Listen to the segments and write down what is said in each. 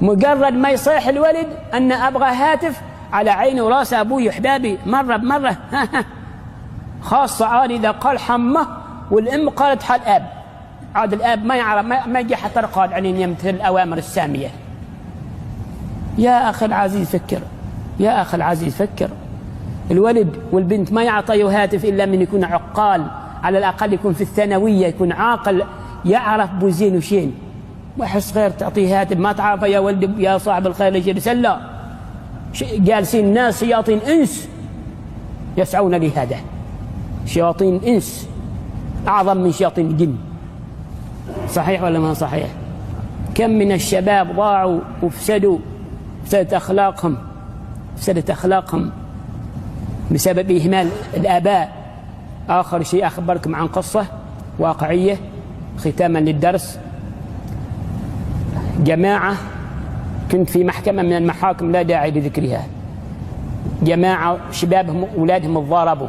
مجرد ما يصيح الولد أن أبغى هاتف، على عيني وراسي أبوي أحبابي مرة بمرة خاصة عاد إذا قال حمه والأم قالت حال أب، عاد الأب ما يعرف ما يجي حتى رقاد عنين يمثل الأوامر السامية. يا أخي العزيز فكر، يا أخي العزيز فكر. الولد والبنت ما يعطيه هاتف إلا من يكون عقال، على الأقل يكون في الثانوية، يكون عاقل يعرف بوزين وشين. وحس غير تعطيه هاتف ما تعرفه يا ولد يا صاحب الخير يجي رسالة. جالسين ناس شياطين إنس يسعون لهذا، شياطين إنس أعظم من شياطين الجن. صحيح ولا ما صحيح؟ كم من الشباب ضاعوا وفسدوا، فسدت أخلاقهم بسبب إهمال الآباء. آخر شيء أخبركم عن قصة واقعية ختاما للدرس. جماعة كنت في محكمة من المحاكم لا داعي لذكرها، جماعة شبابهم أولادهم تضاربوا،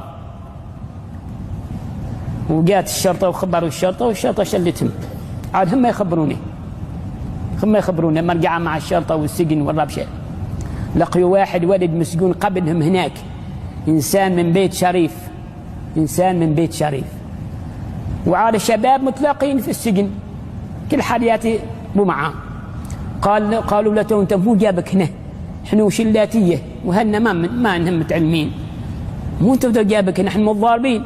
وجات الشرطة وخبروا الشرطة والشرطة شلتهم. عاد هم يخبرون لما رجعوا مع الشرطة والسجن والربشة، لقيوا واحد ولد مسجون قبلهم هناك، إنسان من بيت شريف، وعاد الشباب متلاقين في السجن كل حد ياتي مو معاه. قالوا له انت مو جابك هنا، احنا شلاتيه وهنا ما انهم متعلمين، مو انت جابك هنا، احنا متضاربين.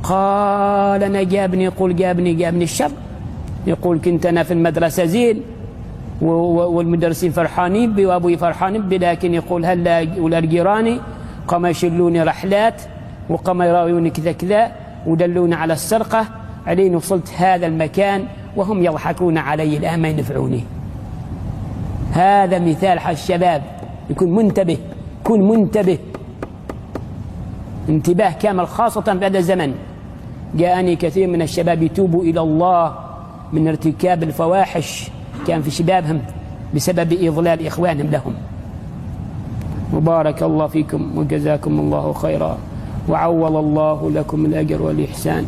قال انا جابني الشر، يقول كنت انا في المدرسه زين والمدرسين فرحانين بي وابوي فرحانين بي، لكن يقول هلا والجيراني قام يشلوني رحلات وقام يراويوني كذا كذا ودلوني على السرقه، علين وصلت هذا المكان وهم يضحكون علي الآن ما ينفعوني. هذا مثال حال الشباب، يكون منتبه انتباه كامل، خاصة في هذا الزمن. جاءني كثير من الشباب يتوبوا إلى الله من ارتكاب الفواحش كان في شبابهم بسبب إضلال إخوانهم لهم. وبارك الله فيكم وجزاكم الله خيرا وعوض الله لكم الأجر والإحسان.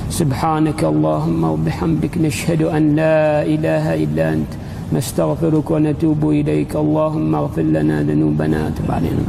سبحانك اللهم وبحمدك نشهد أن لا إله إلا أنت نستغفرك ونتوب إليك. اللهم اغفر لنا ذنوبنا وتب علينا.